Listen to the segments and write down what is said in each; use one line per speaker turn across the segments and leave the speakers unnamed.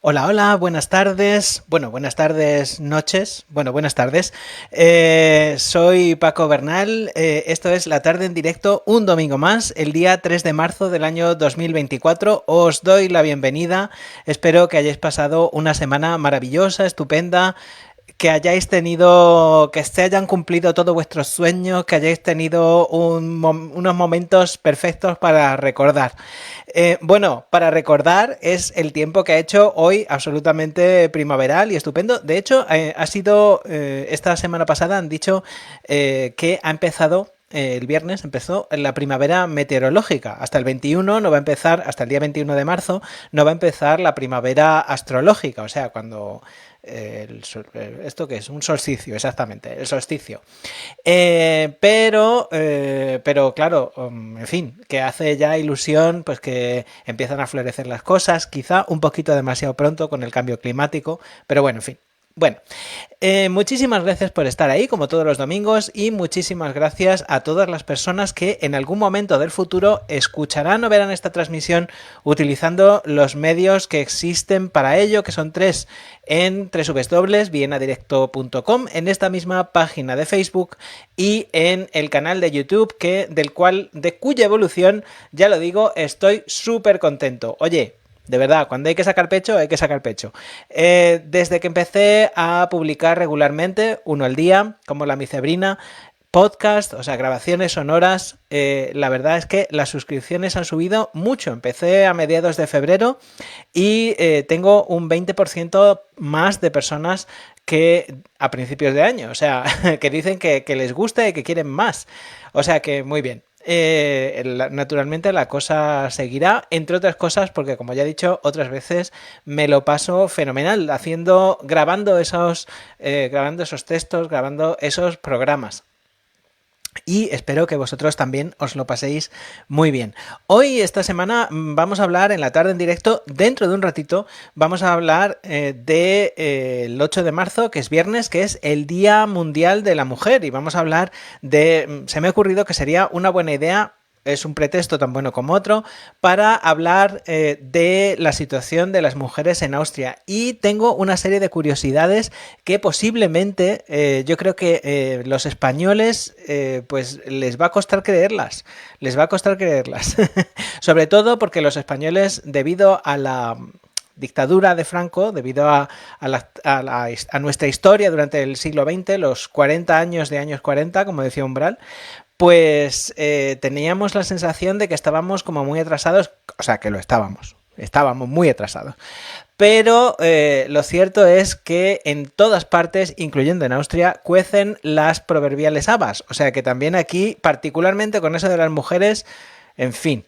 Hola, hola, buenas tardes. Bueno, buenas tardes, noches. Bueno, buenas tardes. Soy Paco Bernal. Esto es La Tarde en Directo, un domingo más, el día 3 de marzo del año 2024. Os doy la bienvenida. Espero que hayáis pasado una semana maravillosa, estupenda, que hayáis tenido, que se hayan cumplido todos vuestros sueños, que hayáis tenido unos momentos perfectos para recordar. Bueno, para recordar es el tiempo que ha hecho hoy absolutamente primaveral y estupendo. De hecho, ha sido, esta semana pasada han dicho que ha empezado el viernes empezó la primavera meteorológica. Hasta el 21 no va a empezar, hasta el día 21 de marzo, no va a empezar la primavera astrológica, o sea, cuando esto que es un solsticio, exactamente, el solsticio. Pero claro, en fin, que hace ya ilusión pues que empiezan a florecer las cosas, quizá un poquito demasiado pronto con el cambio climático, pero bueno, en fin. Bueno, muchísimas gracias por estar ahí, como todos los domingos, y muchísimas gracias a todas las personas que en algún momento del futuro escucharán o verán esta transmisión utilizando los medios que existen para ello, que son tres, en www.vienadirecto.com, en esta misma página de Facebook y en el canal de YouTube, de cuya evolución, ya lo digo, estoy súper contento. Oye, de verdad, cuando hay que sacar pecho, hay que sacar pecho. Desde que empecé a publicar regularmente, uno al día, como la micebrina, podcast, o sea, grabaciones sonoras, la verdad es que las suscripciones han subido mucho. Empecé a mediados de febrero y tengo un 20% más de personas que a principios de año, o sea, que dicen que les gusta y que quieren más. O sea que muy bien. Naturalmente la cosa seguirá, entre otras cosas porque, como ya he dicho otras veces, me lo paso fenomenal grabando esos textos, grabando esos programas. Y espero que vosotros también os lo paséis muy bien. Hoy, esta semana, vamos a hablar en la tarde en directo. Dentro de un ratito vamos a hablar del 8 de marzo, que es viernes, que es el Día Mundial de la Mujer. Y vamos a hablar de... Se me ha ocurrido que sería una buena idea, es un pretexto tan bueno como otro, para hablar de la situación de las mujeres en Austria. Y tengo una serie de curiosidades que posiblemente yo creo que los españoles pues les va a costar creerlas. Les va a costar creerlas. Sobre todo porque los españoles, debido a la dictadura de Franco, debido a nuestra historia durante el siglo XX, los 40 años de años 40, como decía Umbral, pues teníamos la sensación de que estábamos como muy atrasados, o sea, que lo estábamos muy atrasados. Pero lo cierto es que en todas partes, incluyendo en Austria, cuecen las proverbiales habas. O sea que también aquí, particularmente con eso de las mujeres, en fin.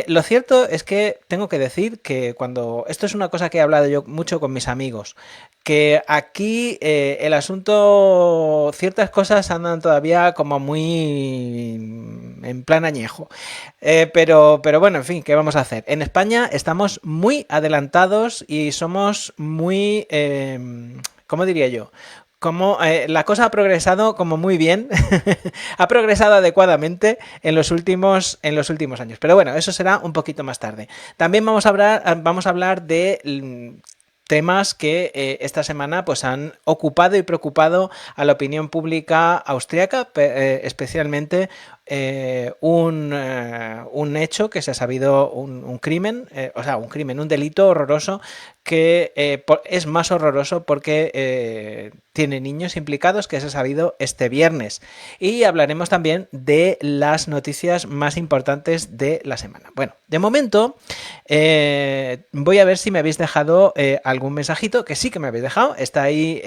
Lo cierto es que tengo que decir que cuando... Esto es una cosa que he hablado yo mucho con mis amigos, que aquí el asunto, ciertas cosas andan todavía como muy en plan añejo. Pero bueno, en fin, ¿qué vamos a hacer? En España estamos muy adelantados y somos muy... ¿cómo diría yo? Como la cosa ha progresado como muy bien, ha progresado adecuadamente en los últimos años. Pero bueno, eso será un poquito más tarde. También vamos a hablar de temas que esta semana pues han ocupado y preocupado a la opinión pública austriaca, especialmente un hecho que se ha sabido, un crimen, un delito horroroso que es más horroroso porque tiene niños implicados, que se ha sabido este viernes. Y hablaremos también de las noticias más importantes de la semana. Bueno, de momento voy a ver si me habéis dejado algún mensajito, que sí que me habéis dejado. Está ahí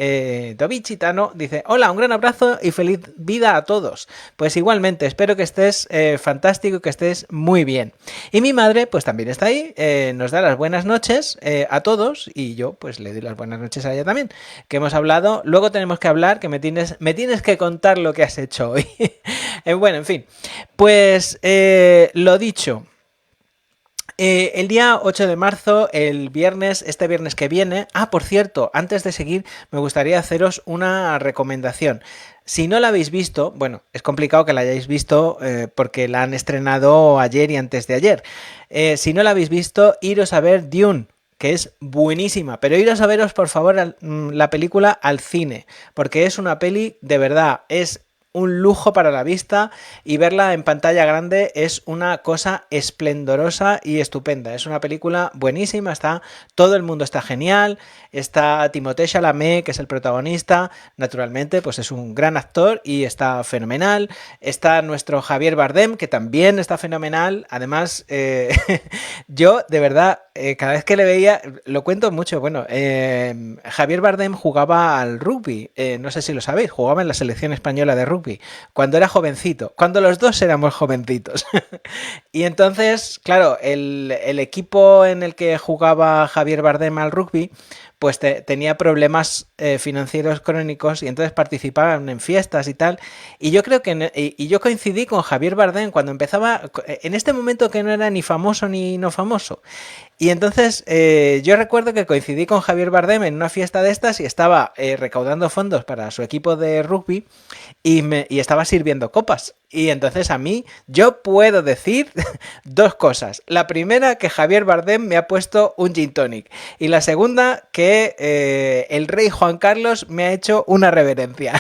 Dovichitano, dice: hola, un gran abrazo y feliz vida a todos. Pues igualmente, espero que estés fantástico y que estés muy bien. Y mi madre pues también está ahí, nos da las buenas noches a todos, y yo pues le doy las buenas noches a ella también, que hemos hablado. Luego tenemos que hablar, que me tienes que contar lo que has hecho hoy. Bueno, en fin, pues lo dicho. El día 8 de marzo, el viernes, este viernes que viene... Ah, por cierto, antes de seguir, me gustaría haceros una recomendación. Si no la habéis visto, bueno, es complicado que la hayáis visto porque la han estrenado ayer y antes de ayer. Si no la habéis visto, iros a ver Dune. que es buenísima. Pero iros a veros, por favor, la película al cine, porque es una peli de verdad, es un lujo para la vista y verla en pantalla grande es una cosa esplendorosa y estupenda. Es una película buenísima, está todo el mundo está genial, está Timothée Chalamet, que es el protagonista, naturalmente, pues es un gran actor y está fenomenal. Está nuestro Javier Bardem, que también está fenomenal. Además, yo de verdad, cada vez que le veía, lo cuento mucho, bueno, Javier Bardem jugaba al rugby, no sé si lo sabéis, jugaba en la selección española de rugby cuando era jovencito, cuando los dos éramos jovencitos. Y entonces, claro, el equipo en el que jugaba Javier Bardem al rugby, pues tenía problemas financieros crónicos y entonces participaban en fiestas y tal. Y yo creo que y yo coincidí con Javier Bardem cuando empezaba, en este momento que no era ni famoso ni no famoso. Y entonces yo recuerdo que coincidí con Javier Bardem en una fiesta de estas y estaba recaudando fondos para su equipo de rugby y estaba sirviendo copas. Y entonces a mí, yo puedo decir dos cosas. La primera, que Javier Bardem me ha puesto un gin tonic. Y la segunda, que el rey Juan Carlos me ha hecho una reverencia.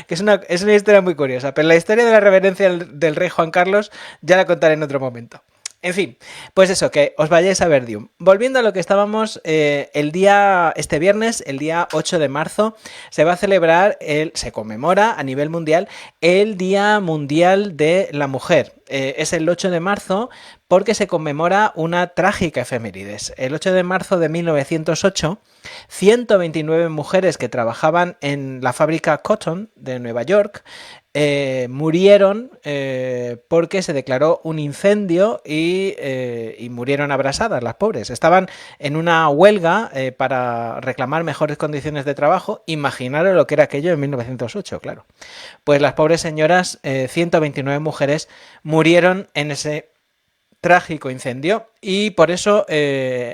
Que es una historia muy curiosa. Pero la historia de la reverencia del rey Juan Carlos ya la contaré en otro momento. En fin, pues eso, que os vayáis a ver Dune. Volviendo a lo que estábamos, este viernes, el día 8 de marzo, se va a celebrar, se conmemora a nivel mundial el Día Mundial de la Mujer. Es el 8 de marzo porque se conmemora una trágica efemérides. El 8 de marzo de 1908, 129 mujeres que trabajaban en la fábrica Cotton de Nueva York murieron porque se declaró un incendio y murieron abrasadas las pobres. Estaban en una huelga para reclamar mejores condiciones de trabajo. Imaginaros lo que era aquello en 1908, claro. Pues las pobres señoras, 129 mujeres, murieron en ese trágico incendio y por eso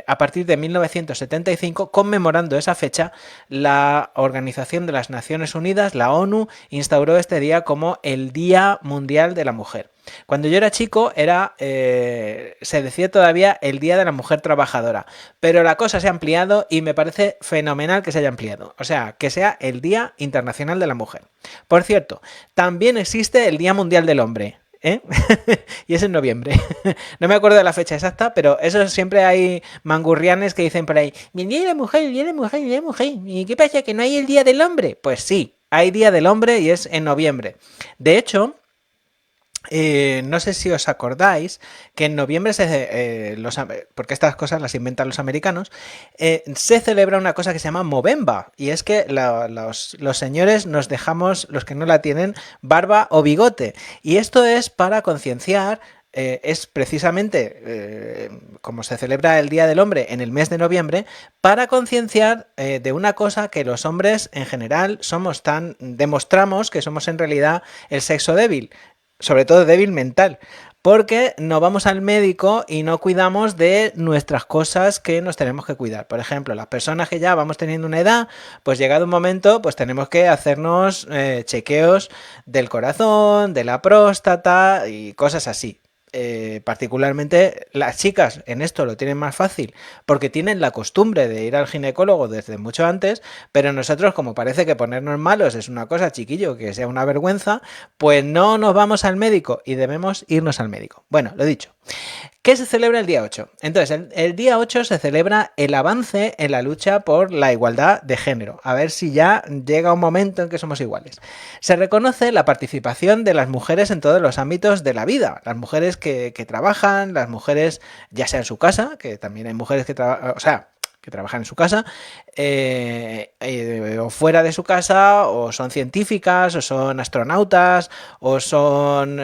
a partir de 1975, conmemorando esa fecha, la Organización de las Naciones Unidas, la ONU, instauró este día como el Día Mundial de la Mujer. Cuando yo era chico se decía todavía el Día de la Mujer Trabajadora, pero la cosa se ha ampliado y me parece fenomenal que se haya ampliado, o sea, que sea el Día Internacional de la Mujer. Por cierto, también existe el Día Mundial del Hombre. Y es en noviembre. No me acuerdo de la fecha exacta, pero eso siempre hay mangurrianes que dicen por ahí: mi día de la mujer, el día de la mujer, el día de la mujer. ¿Y qué pasa? ¿Que no hay el día del hombre? Pues sí, hay día del hombre y es en noviembre. De hecho, no sé si os acordáis que en noviembre porque estas cosas las inventan los americanos, se celebra una cosa que se llama Movember, y es que los señores nos dejamos, los que no la tienen, barba o bigote, y esto es para concienciar. Es precisamente como se celebra el Día del Hombre en el mes de noviembre, para concienciar de una cosa que los hombres en general demostramos que somos en realidad el sexo débil, sobre todo débil mental, porque no vamos al médico y no cuidamos de nuestras cosas que nos tenemos que cuidar. Por ejemplo, las personas que ya vamos teniendo una edad, pues llegado un momento, pues tenemos que hacernos chequeos del corazón, de la próstata y cosas así. Particularmente las chicas en esto lo tienen más fácil porque tienen la costumbre de ir al ginecólogo desde mucho antes, pero nosotros, como parece que ponernos malos es una cosa, chiquillo, que sea una vergüenza, pues no nos vamos al médico y debemos irnos al médico. Bueno, lo dicho. ¿Qué se celebra el día 8? Entonces, el día 8 se celebra el avance en la lucha por la igualdad de género. A ver si ya llega un momento en que somos iguales. Se reconoce la participación de las mujeres en todos los ámbitos de la vida. Las mujeres que trabajan, las mujeres ya sea en su casa, que también hay mujeres que trabajan, o sea, que trabajan en su casa, o fuera de su casa, o son científicas, o son astronautas, o son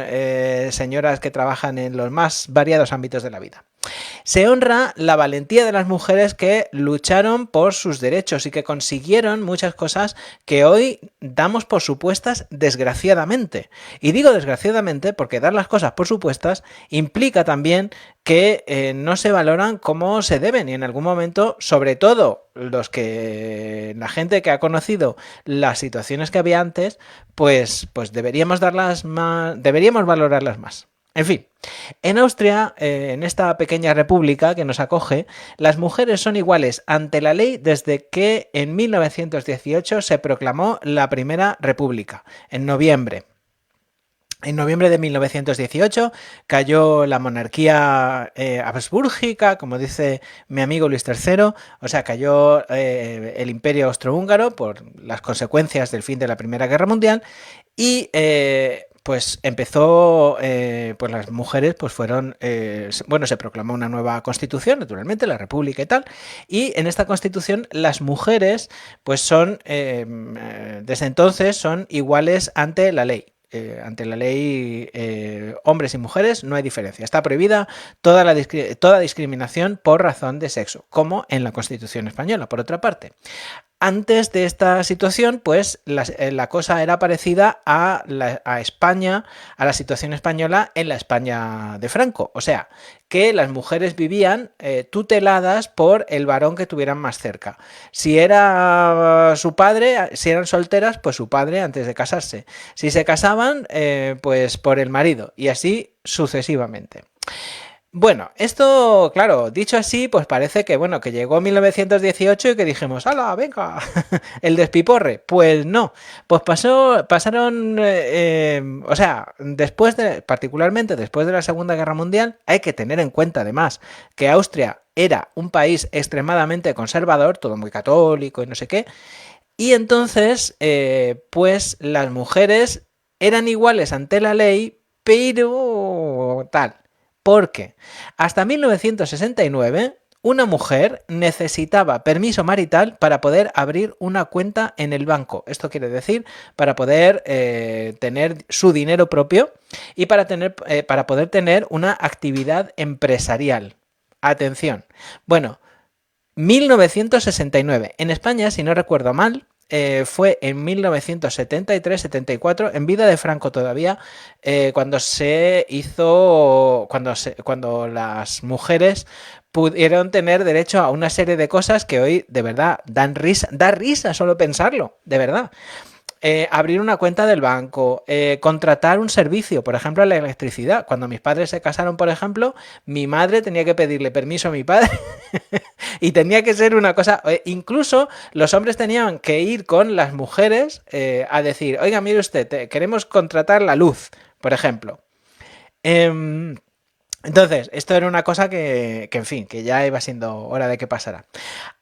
señoras que trabajan en los más variados ámbitos de la vida. Se honra la valentía de las mujeres que lucharon por sus derechos y que consiguieron muchas cosas que hoy damos por supuestas desgraciadamente. Y digo desgraciadamente porque dar las cosas por supuestas implica también que no se valoran como se deben, y en algún momento, sobre todo la gente que ha conocido las situaciones que había antes, pues deberíamos valorarlas más. En fin, en Austria, en esta pequeña república que nos acoge, las mujeres son iguales ante la ley desde que en 1918 se proclamó la Primera República, en noviembre. En noviembre de 1918 cayó la monarquía habsbúrgica, como dice mi amigo Luis III, o sea, cayó el imperio austrohúngaro por las consecuencias del fin de la Primera Guerra Mundial y pues empezó, pues las mujeres pues fueron, bueno, se proclamó una nueva constitución, naturalmente, la república y tal, y en esta constitución las mujeres pues son, desde entonces son iguales ante la ley. Ante la ley, hombres y mujeres no hay diferencia. Está prohibida toda discriminación por razón de sexo, como en la Constitución española, por otra parte. Antes de esta situación, pues la cosa era parecida a España, a la situación española en la España de Franco. O sea, que las mujeres vivían tuteladas por el varón que tuvieran más cerca. Si era su padre, si eran solteras, pues su padre antes de casarse. Si se casaban, pues por el marido. Y así sucesivamente. Bueno, esto, claro, dicho así, pues parece que, bueno, que llegó 1918 y que dijimos, ¡hala, venga! El despiporre. Pues no, pues pasaron, o sea, particularmente después de la Segunda Guerra Mundial, hay que tener en cuenta además que Austria era un país extremadamente conservador, todo muy católico y no sé qué, y entonces, pues las mujeres eran iguales ante la ley, pero tal. Porque hasta 1969 una mujer necesitaba permiso marital para poder abrir una cuenta en el banco. Esto quiere decir para poder tener su dinero propio y para poder tener una actividad empresarial. Atención. Bueno, 1969. En España, si no recuerdo mal, fue en 1973-74, en vida de Franco todavía, cuando se hizo, cuando las mujeres pudieron tener derecho a una serie de cosas que hoy de verdad da risa solo pensarlo, de verdad. Abrir una cuenta del banco, contratar un servicio, por ejemplo, la electricidad. Cuando mis padres se casaron, por ejemplo, mi madre tenía que pedirle permiso a mi padre y tenía que ser una cosa, incluso los hombres tenían que ir con las mujeres a decir, oiga, mire usted, queremos contratar la luz, por ejemplo. Entonces, esto era una cosa en fin, que ya iba siendo hora de que pasara.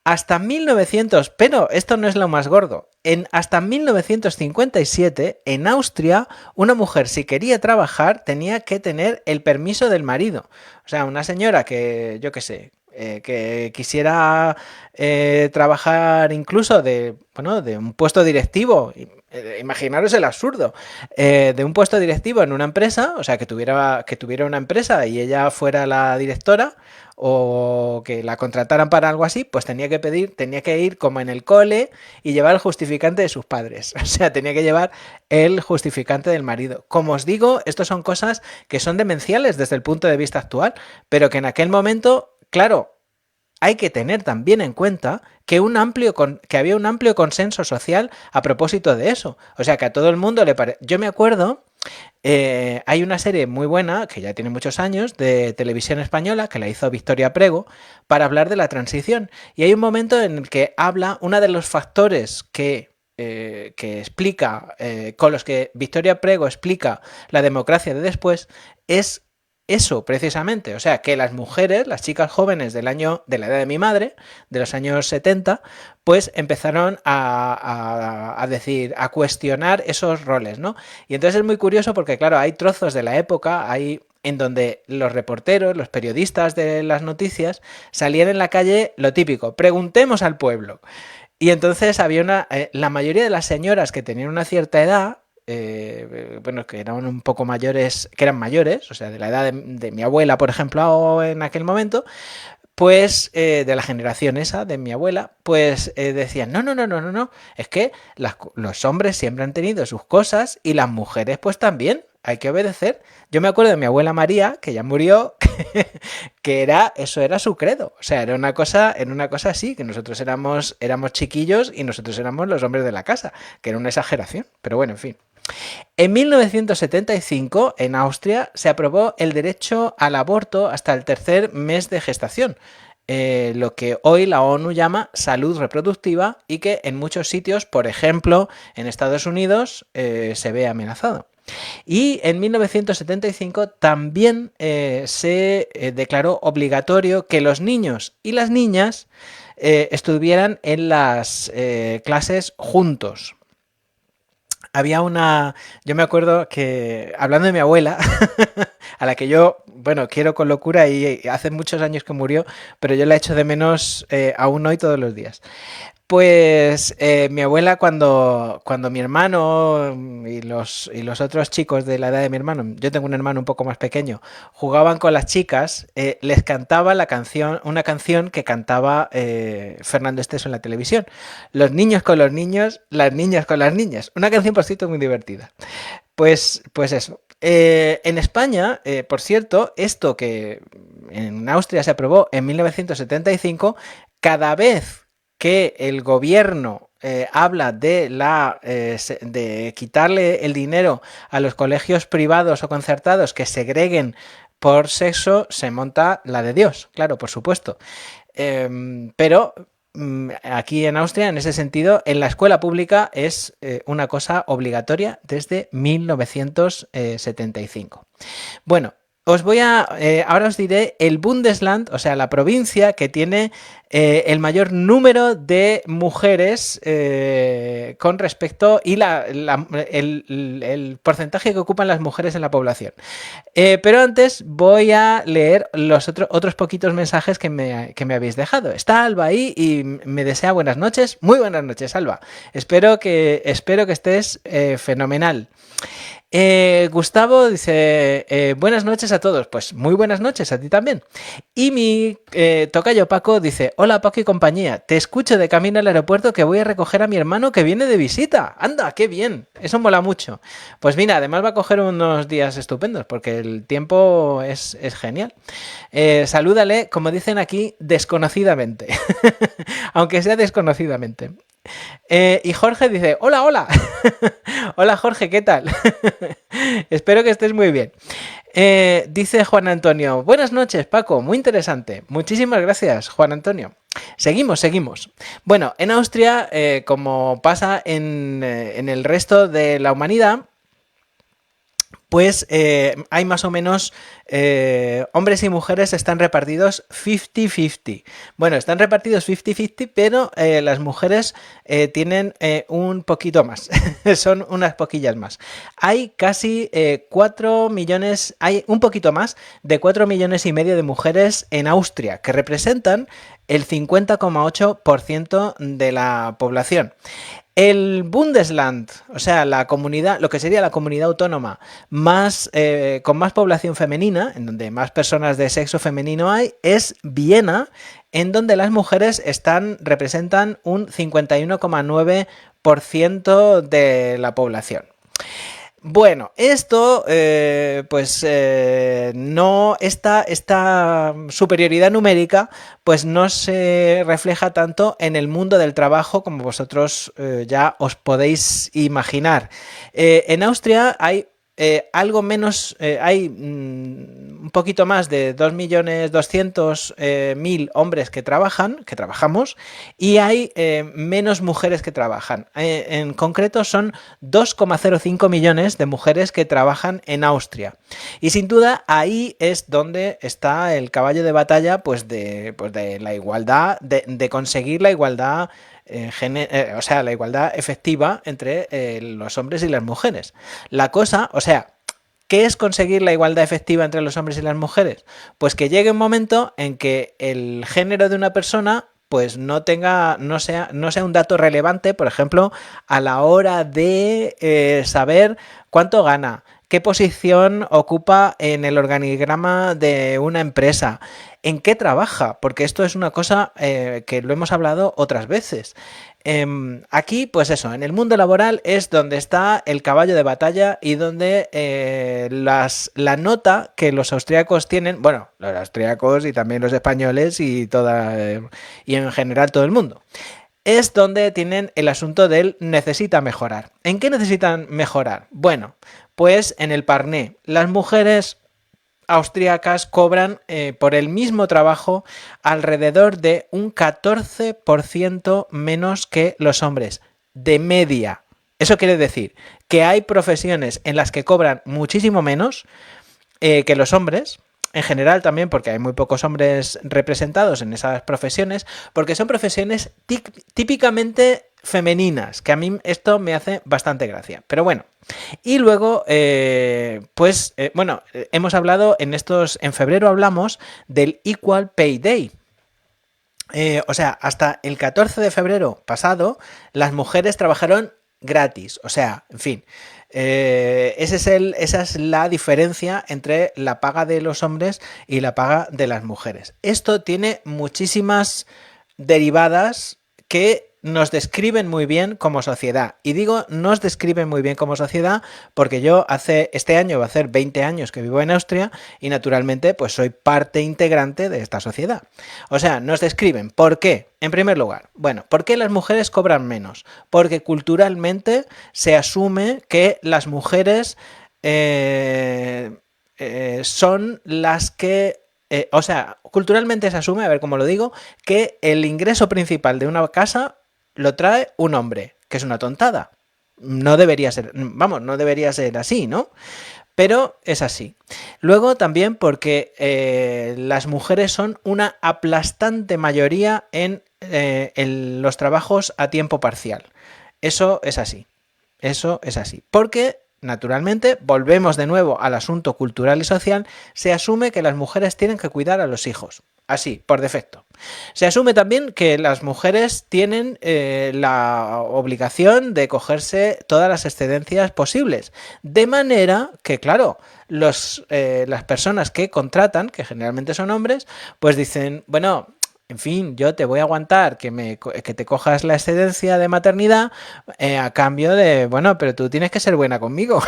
Hasta 1900, pero esto no es lo más gordo, hasta 1957, en Austria, una mujer si quería trabajar tenía que tener el permiso del marido. O sea, una señora que, yo qué sé, que quisiera trabajar incluso de un puesto directivo, imaginaros el absurdo, de un puesto directivo en una empresa, o sea, que tuviera una empresa y ella fuera la directora, o que la contrataran para algo así, pues tenía que ir como en el cole y llevar el justificante de sus padres. O sea, tenía que llevar el justificante del marido. Como os digo, estos son cosas que son demenciales desde el punto de vista actual, pero que en aquel momento, claro, hay que tener también en cuenta que había un amplio consenso social a propósito de eso. O sea, que a todo el mundo le parece... Yo me acuerdo... hay una serie muy buena, que ya tiene muchos años, de televisión española, que la hizo Victoria Prego, para hablar de la transición. Y hay un momento en el que habla, uno de los factores que explica, con los que Victoria Prego explica la democracia de después, es eso precisamente. O sea, que las mujeres, las chicas jóvenes de la edad de mi madre, de los años 70, pues empezaron a decir, a cuestionar esos roles, ¿no? Y entonces es muy curioso porque, claro, hay trozos de la época, en donde los reporteros, los periodistas de las noticias salían en la calle lo típico, preguntemos al pueblo. Y entonces había la mayoría de las señoras que tenían una cierta edad, bueno, que eran un poco mayores, que eran mayores, o sea, de la edad de mi abuela, por ejemplo, en aquel momento, pues de la generación esa, de mi abuela, pues decían, no, es que los hombres siempre han tenido sus cosas y las mujeres pues también, hay que obedecer. Yo me acuerdo de mi abuela María, que ya murió, eso era su credo, o sea, era una cosa así, que nosotros éramos chiquillos y nosotros éramos los hombres de la casa, que era una exageración, pero bueno, en fin. En 1975, en Austria, se aprobó el derecho al aborto hasta el tercer mes de gestación, lo que hoy la ONU llama salud reproductiva y que en muchos sitios, por ejemplo en Estados Unidos, se ve amenazado. Y en 1975 también se declaró obligatorio que los niños y las niñas estuvieran en las clases juntos. Había una... Yo me acuerdo que, hablando de mi abuela, a la que yo, bueno, quiero con locura y hace muchos años que murió, pero yo la echo de menos aún hoy todos los días. Pues mi abuela cuando mi hermano y los otros chicos de la edad de mi hermano, yo tengo un hermano un poco más pequeño, jugaban con las chicas, les cantaba una canción que cantaba Fernando Esteso en la televisión. Los niños con los niños, las niñas con las niñas. Una canción, por cierto, muy divertida. Pues eso. En España, por cierto, esto que en Austria se aprobó en 1975, cada vez que el gobierno habla de quitarle el dinero a los colegios privados o concertados que segreguen por sexo, se monta la de Dios, claro, por supuesto. Pero aquí en Austria, en ese sentido, en la escuela pública es una cosa obligatoria desde 1975. Bueno, ahora os diré el Bundesland, o sea, la provincia que tiene el mayor número de mujeres con respecto y el porcentaje que ocupan las mujeres en la población. Pero antes voy a leer los otros poquitos mensajes que me habéis dejado. Está Alba ahí y me desea buenas noches. Muy buenas noches, Alba. Espero que estés fenomenal. Gustavo dice, buenas noches a todos. Pues muy buenas noches a ti también. Y mi tocayo Paco dice, hola Paco y compañía, te escucho de camino al aeropuerto que voy a recoger a mi hermano que viene de visita. Anda, qué bien, eso mola mucho. Pues mira, además va a coger unos días estupendos porque el tiempo es genial. Salúdale, como dicen aquí, desconocidamente. Aunque sea desconocidamente. Y Jorge dice, hola, hola. Hola Jorge, ¿qué tal? Espero que estés muy bien. Dice Juan Antonio, buenas noches Paco, muy interesante. Muchísimas gracias Juan Antonio. Seguimos. Bueno, en Austria, como pasa en el resto de la humanidad, pues hay más o menos hombres y mujeres están repartidos 50-50. Bueno, están repartidos 50-50, pero las mujeres tienen un poquito más, son unas poquillas más. Hay casi 4 millones, hay un poquito más de 4,5 millones de mujeres en Austria, que representan el 50,8% de la población. El Bundesland, o sea, la comunidad, lo que sería la comunidad autónoma con más población femenina, en donde más personas de sexo femenino hay, es Viena, en donde las mujeres representan un 51,9% de la población. Bueno, esto, no, esta superioridad numérica, pues no se refleja tanto en el mundo del trabajo como vosotros ya os podéis imaginar. En Austria hay algo menos, hay un poquito más de 2.200.000 hombres que trabajamos, y hay menos mujeres que trabajan. En concreto son 2,05 millones de mujeres que trabajan en Austria. Y sin duda ahí es donde está el caballo de batalla de la igualdad, de conseguir la igualdad. O sea, la igualdad efectiva entre los hombres y las mujeres. La cosa, o sea, ¿qué es conseguir la igualdad efectiva entre los hombres y las mujeres? Pues que llegue un momento en que el género de una persona pues no sea un dato relevante, por ejemplo, a la hora de saber cuánto gana, qué posición ocupa en el organigrama de una empresa, en qué trabaja, porque esto es una cosa que lo hemos hablado otras veces. Aquí, pues eso, en el mundo laboral es donde está el caballo de batalla y donde la nota que los austríacos tienen, bueno, los austríacos y también los españoles y en general todo el mundo. es donde tienen el asunto del necesita mejorar. ¿En qué necesitan mejorar? Bueno, pues en el parné. Las mujeres austríacas cobran por el mismo trabajo alrededor de un 14% menos que los hombres, de media. Eso quiere decir que hay profesiones en las que cobran muchísimo menos que los hombres, en general también porque hay muy pocos hombres representados en esas profesiones, porque son profesiones típicamente femeninas, que a mí esto me hace bastante gracia. Pero bueno, y luego, hemos hablado en febrero hablamos del Equal Pay Day. O sea, hasta el 14 de febrero pasado, las mujeres trabajaron gratis. O sea, en fin, esa es la diferencia entre la paga de los hombres y la paga de las mujeres. Esto tiene muchísimas derivadas que nos describen muy bien como sociedad. Y digo nos describen muy bien como sociedad porque yo este año va a hacer 20 años que vivo en Austria y naturalmente pues soy parte integrante de esta sociedad. O sea, nos describen. ¿Por qué? En primer lugar, bueno, ¿por qué las mujeres cobran menos? Porque culturalmente se asume que las mujeres son las que culturalmente se asume, a ver cómo lo digo, que el ingreso principal de una casa lo trae un hombre, que es una tontada. No debería ser, no debería ser así, ¿no? Pero es así. Luego también porque las mujeres son una aplastante mayoría en los trabajos a tiempo parcial. Eso es así. Eso es así. Porque naturalmente, volvemos de nuevo al asunto cultural y social, se asume que las mujeres tienen que cuidar a los hijos. Así, por defecto. Se asume también que las mujeres tienen la obligación de cogerse todas las excedencias posibles. De manera que, claro, las personas que contratan, que generalmente son hombres, pues dicen, bueno, en fin, yo te voy a aguantar que te cojas la excedencia de maternidad a cambio de, bueno, pero tú tienes que ser buena conmigo.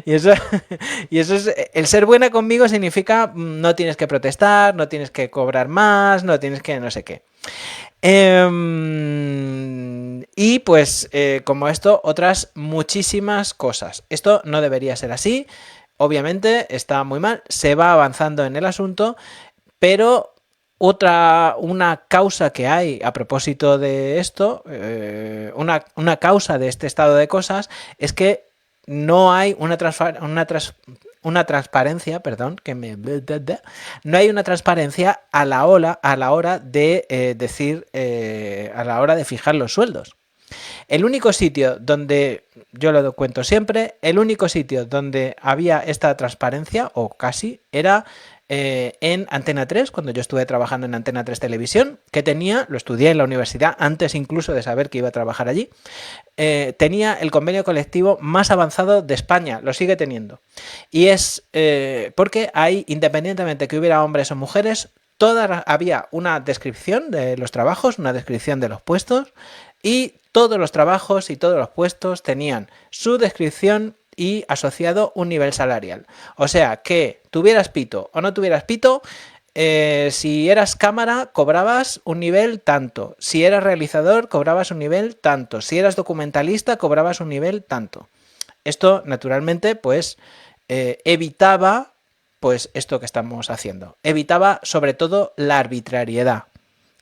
y eso es, el ser buena conmigo significa no tienes que protestar, no tienes que cobrar más, no tienes que no sé qué. Y pues como esto, otras muchísimas cosas. Esto no debería ser así. Obviamente está muy mal, se va avanzando en el asunto, pero una causa que hay a propósito de esto, una causa de este estado de cosas, es que no hay una transparencia, perdón, no hay una transparencia a la hora de decir, a la hora de fijar los sueldos. El único sitio donde, yo lo cuento siempre, el único sitio donde había esta transparencia, o casi, era en Antena 3, cuando yo estuve trabajando en Antena 3 Televisión, que lo estudié en la universidad antes incluso de saber que iba a trabajar allí, tenía el convenio colectivo más avanzado de España, lo sigue teniendo. Y es porque ahí, independientemente que hubiera hombres o mujeres, había una descripción de los trabajos, una descripción de los puestos, y todos los trabajos y todos los puestos tenían su descripción y asociado un nivel salarial. O sea que tuvieras pito o no tuvieras pito, si eras cámara cobrabas un nivel tanto, si eras realizador cobrabas un nivel tanto, si eras documentalista cobrabas un nivel tanto. Esto naturalmente pues evitaba pues esto que estamos haciendo. Evitaba sobre todo la arbitrariedad,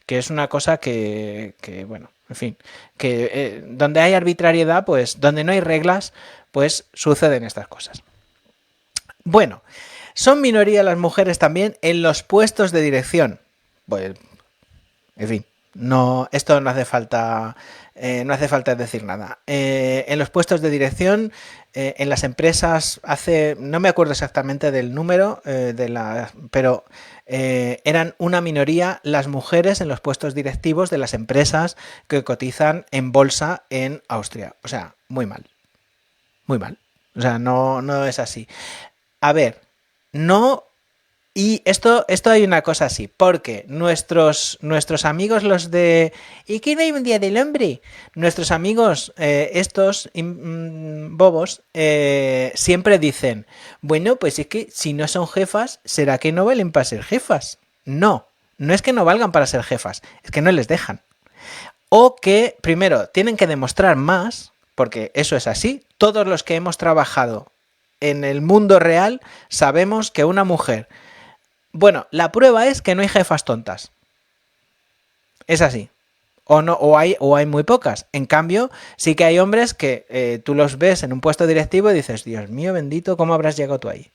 que es una cosa que bueno, en fin, que donde hay arbitrariedad, pues donde no hay reglas, pues suceden estas cosas. Bueno, son minoría las mujeres también en los puestos de dirección. Pues, en fin, esto no hace falta decir nada. En los puestos de dirección, en las empresas, no me acuerdo exactamente del número, pero eran una minoría las mujeres en los puestos directivos de las empresas que cotizan en bolsa en Austria. O sea, muy mal. Muy mal. O sea, no es así. A ver, no. Y esto hay una cosa así, porque nuestros amigos los de ¿y qué no hay un día del hombre? Nuestros amigos estos bobos siempre dicen, bueno, pues es que si no son jefas, ¿será que no valen para ser jefas? No es que no valgan para ser jefas, es que no les dejan. o que, primero, tienen que demostrar más, porque eso es así. Todos los que hemos trabajado en el mundo real sabemos que una mujer... Bueno, la prueba es que no hay jefas tontas. Es así. O hay muy pocas. En cambio, sí que hay hombres que tú los ves en un puesto directivo y dices, Dios mío bendito, ¿cómo habrás llegado tú ahí?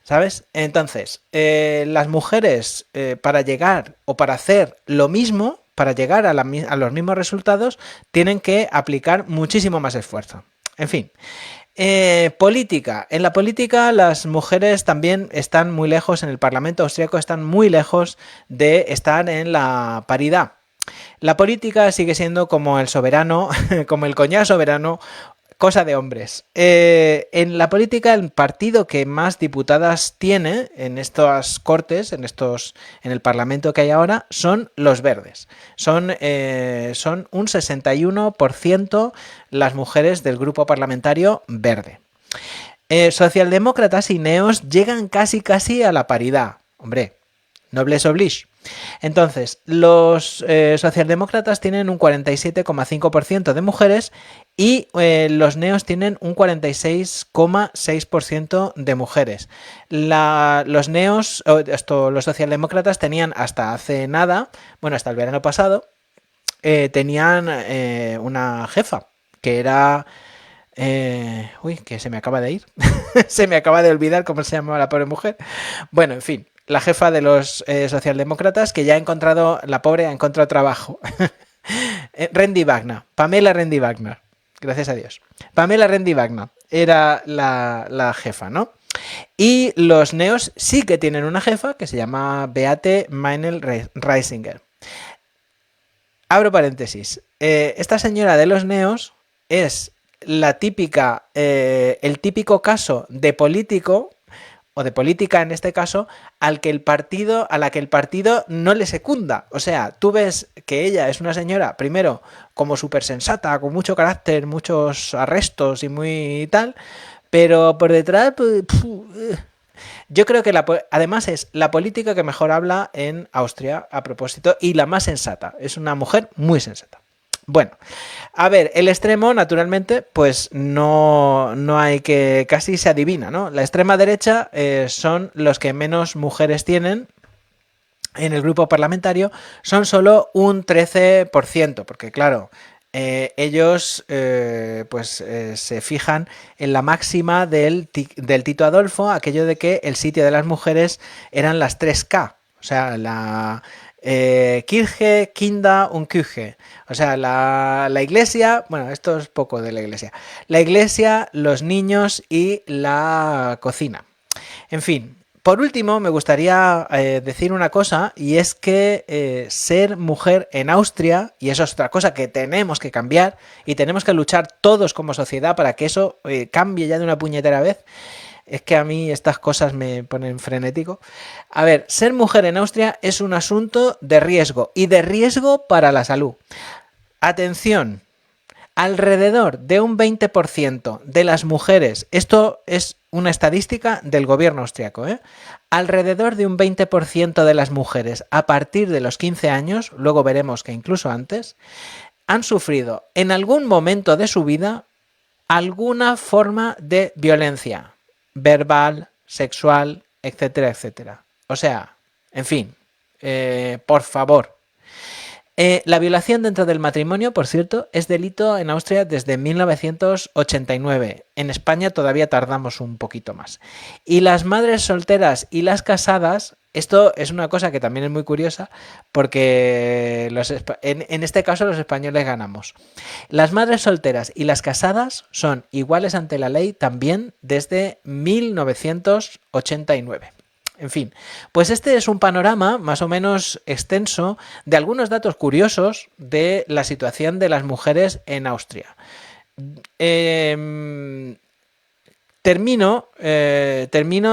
¿Sabes? Entonces, las mujeres para llegar o para hacer lo mismo, para llegar a los mismos resultados, tienen que aplicar muchísimo más esfuerzo. En fin. Política. En la política las mujeres también están muy lejos, en el Parlamento austríaco están muy lejos de estar en la paridad. La política sigue siendo como el soberano, como el coñac soberano, cosa de hombres. En la política, el partido que más diputadas tiene en estas cortes, en el parlamento que hay ahora, son los verdes. Son un 61% las mujeres del grupo parlamentario verde. Socialdemócratas y neos llegan casi a la paridad. Hombre, noblesse oblige. Entonces, los socialdemócratas tienen un 47,5% de mujeres y los neos tienen un 46,6% de mujeres. Los socialdemócratas tenían hasta hace nada, bueno, hasta el verano pasado, tenían una jefa que era... que se me acaba de ir. Se me acaba de olvidar cómo se llamaba la pobre mujer. Bueno, en fin. La jefa de los socialdemócratas, que ya ha encontrado, la pobre ha encontrado trabajo. Randy Wagner, Pamela Randy Wagner, gracias a Dios. Pamela Randy Wagner era la jefa, ¿no? Y los neos sí que tienen una jefa que se llama Beate Meinl-Reisinger. Abro paréntesis. Esta señora de los neos es el típico caso de político, o de política en este caso, a la que el partido no le secunda. O sea, tú ves que ella es una señora, primero, como súper sensata, con mucho carácter, muchos arrestos y muy tal, pero por detrás, pues, yo creo que además es la política que mejor habla en Austria, a propósito, y la más sensata. Es una mujer muy sensata. Bueno, a ver, el extremo, naturalmente, pues no hay que... casi se adivina, ¿no? La extrema derecha son los que menos mujeres tienen en el grupo parlamentario, son solo un 13%, porque claro, ellos se fijan en la máxima del Tito Adolfo, aquello de que el sitio de las mujeres eran las 3K, o sea, la... Kirche, Kinder und Küche. O sea, la iglesia, bueno, esto es poco de la iglesia. La iglesia, los niños y la cocina. En fin, por último, me gustaría decir una cosa, y es que ser mujer en Austria, y eso es otra cosa que tenemos que cambiar, y tenemos que luchar todos como sociedad para que eso cambie ya de una puñetera vez. Es que a mí estas cosas me ponen frenético. A ver, ser mujer en Austria es un asunto de riesgo y de riesgo para la salud. Atención, alrededor de un 20% de las mujeres, esto es una estadística del gobierno austriaco, alrededor de un 20% de las mujeres a partir de los 15 años, luego veremos que incluso antes, han sufrido en algún momento de su vida alguna forma de violencia verbal, sexual, etcétera, etcétera. O sea, en fin, por favor. La violación dentro del matrimonio, por cierto, es delito en Austria desde 1989. En España todavía tardamos un poquito más. Y las madres solteras y las casadas, esto es una cosa que también es muy curiosa, porque en este caso los españoles ganamos. Las madres solteras y las casadas son iguales ante la ley también desde 1989. En fin, pues este es un panorama más o menos extenso de algunos datos curiosos de la situación de las mujeres en Austria. Termino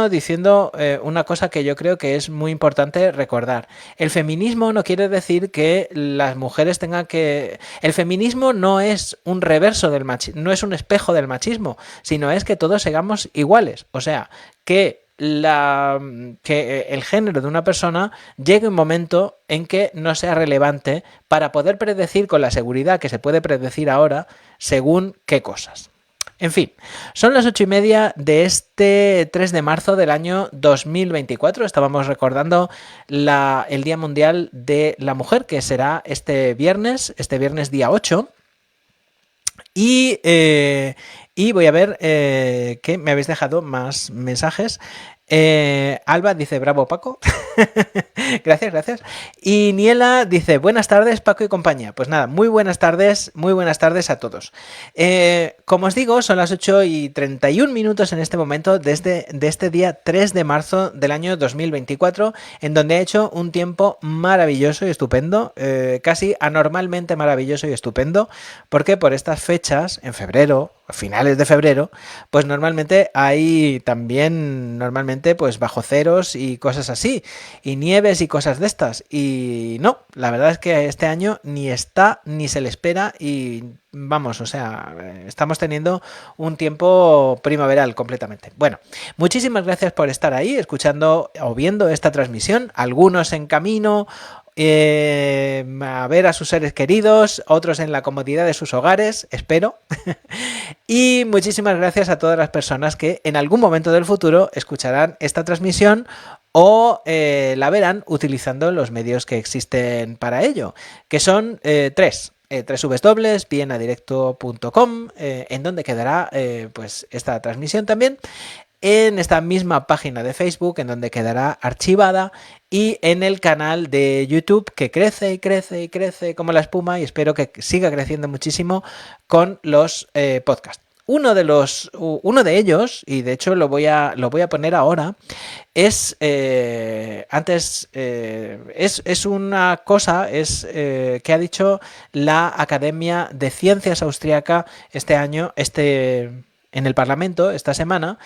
diciendo una cosa que yo creo que es muy importante recordar. El feminismo no quiere decir que las mujeres tengan que... El feminismo no es un reverso del machismo, no es un espejo del machismo, sino es que todos seamos iguales. O sea, que que el género de una persona llegue un momento en que no sea relevante para poder predecir con la seguridad que se puede predecir ahora según qué cosas. En fin, son las 8:30 de este 3 de marzo del año 2024. Estábamos recordando el Día Mundial de la Mujer, que será este viernes día 8. Y voy a ver que me habéis dejado más mensajes. Alba dice, bravo Paco. Gracias. Y Niela dice, buenas tardes Paco y compañía. Pues nada, muy buenas tardes a todos. Como os digo, son las 8:31 en este momento de este día 3 de marzo del año 2024, en donde ha hecho un tiempo maravilloso y estupendo, casi anormalmente maravilloso y estupendo, porque por estas fechas, en febrero, a finales de febrero, pues normalmente hay también pues bajo ceros y cosas así, y nieves y cosas de estas, y no, la verdad es que este año ni está ni se le espera y vamos, o sea, estamos teniendo un tiempo primaveral completamente. Bueno, muchísimas gracias por estar ahí escuchando o viendo esta transmisión, algunos en camino a ver a sus seres queridos, otros en la comodidad de sus hogares, espero. Y muchísimas gracias a todas las personas que en algún momento del futuro escucharán esta transmisión o la verán utilizando los medios que existen para ello, que son tres. www.vienadirecto.com, en donde quedará pues esta transmisión también, en esta misma página de Facebook, en donde quedará archivada, y en el canal de YouTube, que crece y crece y crece como la espuma, y espero que siga creciendo muchísimo con los podcasts. Uno de ellos, y de hecho lo voy a poner ahora, es una cosa que ha dicho la Academia de Ciencias Austriaca este año, en el Parlamento esta semana,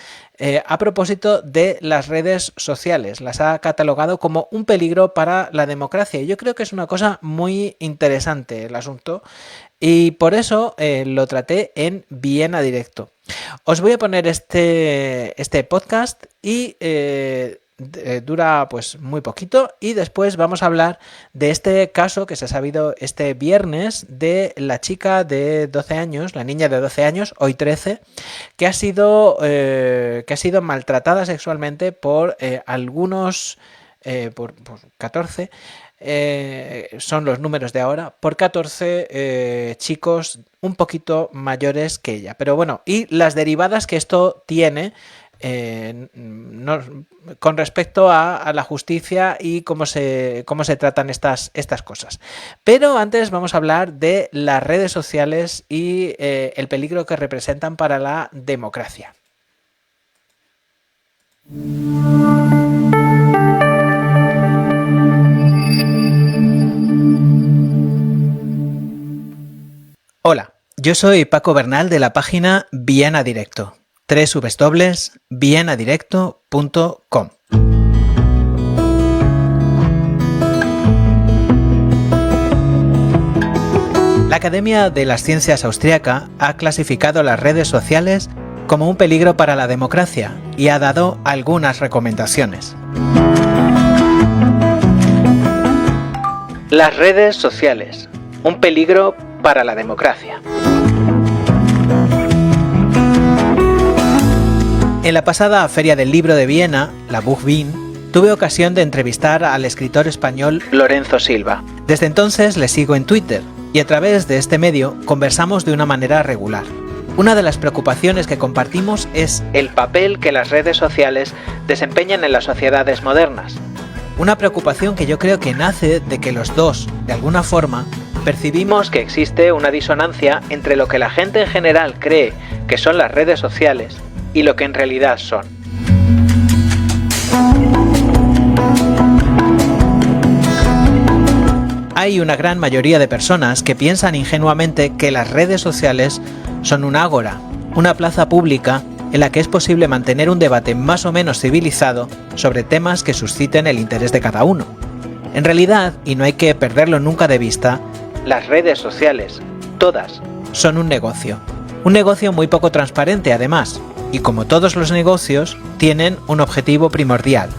a propósito de las redes sociales. Las ha catalogado como un peligro para la democracia. Y yo creo que es una cosa muy interesante el asunto. Y por eso lo traté en Viena Directo. Os voy a poner este podcast y dura pues muy poquito, y después vamos a hablar de este caso que se ha sabido este viernes de la chica de 12 años, la niña de 12 años, hoy 13, que ha sido maltratada sexualmente por algunos, por 14, son los números de ahora, por 14 chicos un poquito mayores que ella. Pero bueno, y las derivadas que esto tiene con respecto a la justicia y cómo se tratan estas cosas. Pero antes vamos a hablar de las redes sociales y el peligro que representan para la democracia. Hola, yo soy Paco Bernal de la página Viena Directo. www.vienadirecto.com. La Academia de las Ciencias Austriaca ha clasificado las redes sociales como un peligro para la democracia y ha dado algunas recomendaciones. Las redes sociales, un peligro para la democracia. En la pasada Feria del Libro de Viena, la Buchbin, tuve ocasión de entrevistar al escritor español Lorenzo Silva. Desde entonces le sigo en Twitter y a través de este medio conversamos de una manera regular. Una de las preocupaciones que compartimos es el papel que las redes sociales desempeñan en las sociedades modernas. Una preocupación que yo creo que nace de que los dos, de alguna forma, percibimos que existe una disonancia entre lo que la gente en general cree que son las redes sociales y lo que en realidad son. Hay una gran mayoría de personas que piensan ingenuamente que las redes sociales son un ágora, una plaza pública en la que es posible mantener un debate más o menos civilizado sobre temas que susciten el interés de cada uno. En realidad, y no hay que perderlo nunca de vista, las redes sociales, todas, son un negocio muy poco transparente además, y como todos los negocios, tienen un objetivo primordial: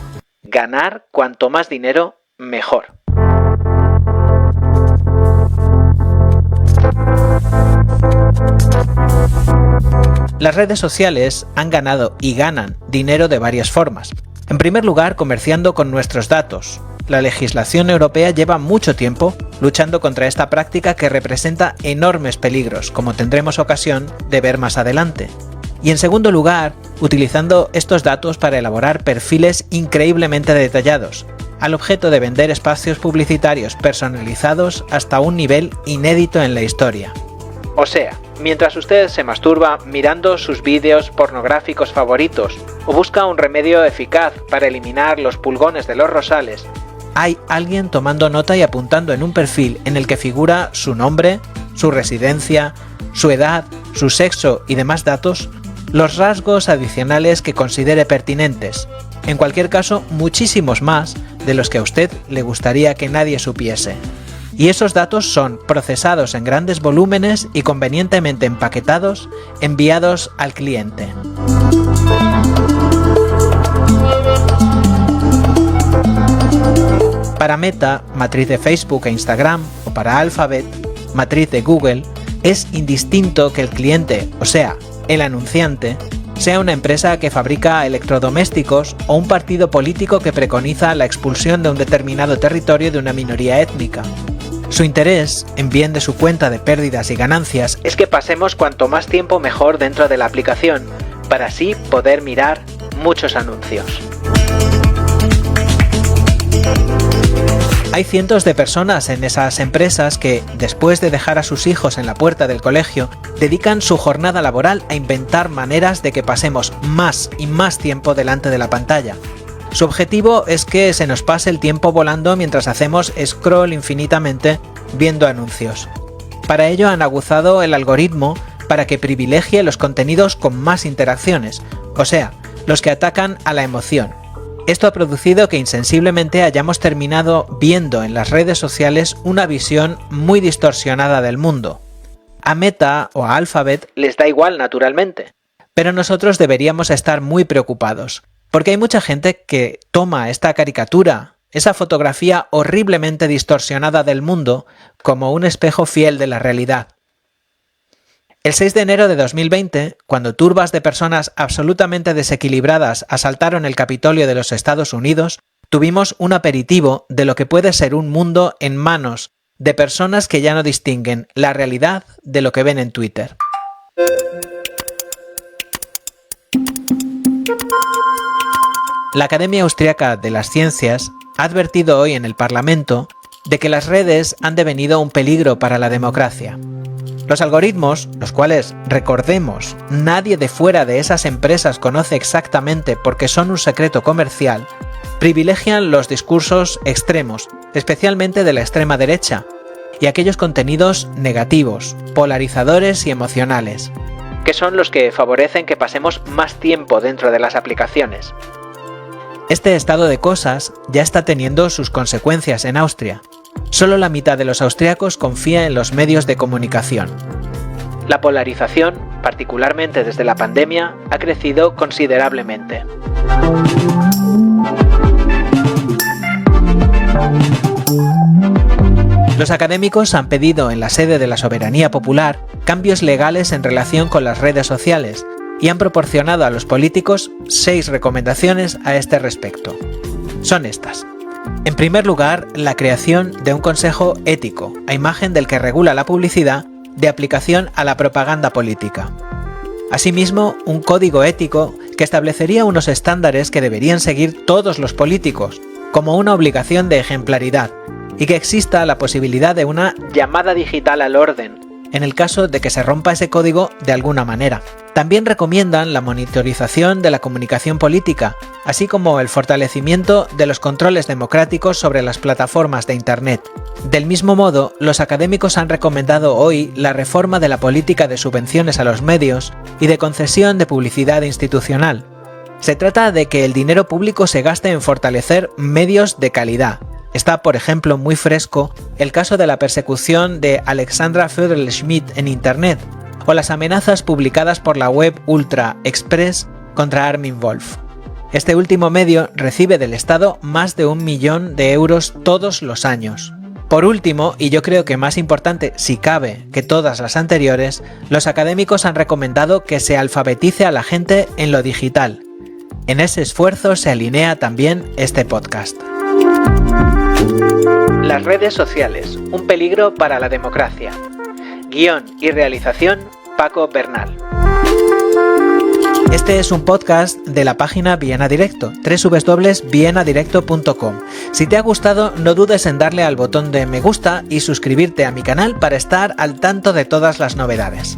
ganar cuanto más dinero, mejor. Las redes sociales han ganado y ganan dinero de varias formas. En primer lugar, comerciando con nuestros datos. La legislación europea lleva mucho tiempo luchando contra esta práctica que representa enormes peligros, como tendremos ocasión de ver más adelante. Y en segundo lugar, utilizando estos datos para elaborar perfiles increíblemente detallados, al objeto de vender espacios publicitarios personalizados hasta un nivel inédito en la historia. O sea, mientras usted se masturba mirando sus vídeos pornográficos favoritos o busca un remedio eficaz para eliminar los pulgones de los rosales, hay alguien tomando nota y apuntando en un perfil en el que figura su nombre, su residencia, su edad, su sexo y demás datos, los rasgos adicionales que considere pertinentes, en cualquier caso muchísimos más de los que a usted le gustaría que nadie supiese. Y esos datos son procesados en grandes volúmenes y convenientemente empaquetados, enviados al cliente. Para Meta, matriz de Facebook e Instagram, o para Alphabet, matriz de Google, es indistinto que el cliente, o sea, el anunciante, sea una empresa que fabrica electrodomésticos o un partido político que preconiza la expulsión de un determinado territorio de una minoría étnica. Su interés, en bien de su cuenta de pérdidas y ganancias, es que pasemos cuanto más tiempo mejor dentro de la aplicación, para así poder mirar muchos anuncios. Hay cientos de personas en esas empresas que, después de dejar a sus hijos en la puerta del colegio, dedican su jornada laboral a inventar maneras de que pasemos más y más tiempo delante de la pantalla. Su objetivo es que se nos pase el tiempo volando mientras hacemos scroll infinitamente viendo anuncios. Para ello han aguzado el algoritmo para que privilegie los contenidos con más interacciones, o sea, los que atacan a la emoción. Esto ha producido que insensiblemente hayamos terminado viendo en las redes sociales una visión muy distorsionada del mundo. A Meta o a Alphabet les da igual naturalmente, pero nosotros deberíamos estar muy preocupados, porque hay mucha gente que toma esta caricatura, esa fotografía horriblemente distorsionada del mundo, como un espejo fiel de la realidad. El 6 de enero de 2020, cuando turbas de personas absolutamente desequilibradas asaltaron el Capitolio de los Estados Unidos, tuvimos un aperitivo de lo que puede ser un mundo en manos de personas que ya no distinguen la realidad de lo que ven en Twitter. La Academia Austriaca de las Ciencias ha advertido hoy en el Parlamento de que las redes han devenido un peligro para la democracia. Los algoritmos, los cuales, recordemos, nadie de fuera de esas empresas conoce exactamente porque son un secreto comercial, privilegian los discursos extremos, especialmente de la extrema derecha, y aquellos contenidos negativos, polarizadores y emocionales, que son los que favorecen que pasemos más tiempo dentro de las aplicaciones. Este estado de cosas ya está teniendo sus consecuencias en Austria. Solo la mitad de los austriacos confía en los medios de comunicación. La polarización, particularmente desde la pandemia, ha crecido considerablemente. Los académicos han pedido en la sede de la soberanía popular cambios legales en relación con las redes sociales y han proporcionado a los políticos 6 recomendaciones a este respecto. Son estas. En primer lugar, la creación de un consejo ético, a imagen del que regula la publicidad, de aplicación a la propaganda política. Asimismo, un código ético que establecería unos estándares que deberían seguir todos los políticos, como una obligación de ejemplaridad, y que exista la posibilidad de una llamada digital al orden, en el caso de que se rompa ese código de alguna manera. También recomiendan la monitorización de la comunicación política, así como el fortalecimiento de los controles democráticos sobre las plataformas de Internet. Del mismo modo, los académicos han recomendado hoy la reforma de la política de subvenciones a los medios y de concesión de publicidad institucional. Se trata de que el dinero público se gaste en fortalecer medios de calidad. Está, por ejemplo, muy fresco el caso de la persecución de Alexandra Föderl-Schmidt en Internet, o las amenazas publicadas por la web Ultra Express contra Armin Wolf. Este último medio recibe del Estado más de 1 millón de euros todos los años. Por último, y yo creo que más importante si cabe que todas las anteriores, los académicos han recomendado que se alfabetice a la gente en lo digital. En ese esfuerzo se alinea también este podcast. Las redes sociales, un peligro para la democracia. Guión y realización, Paco Bernal. Este es un podcast de la página Viena Directo, www.vienadirecto.com. Si te ha gustado, no dudes en darle al botón de me gusta y suscribirte a mi canal para estar al tanto de todas las novedades.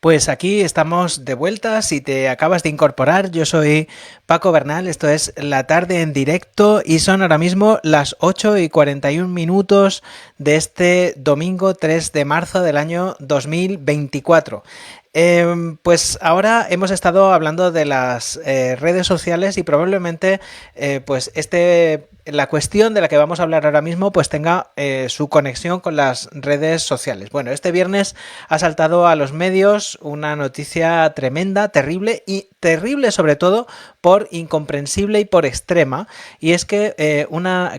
Pues aquí estamos de vuelta, si te acabas de incorporar, yo soy Paco Bernal, esto es La Tarde en Directo y son ahora mismo las 8:41 de este domingo 3 de marzo del año 2024. Pues ahora hemos estado hablando de las redes sociales y probablemente pues la cuestión de la que vamos a hablar ahora mismo pues tenga su conexión con las redes sociales. Bueno, este viernes ha saltado a los medios una noticia tremenda, terrible y terrible sobre todo por incomprensible y por extrema, y es que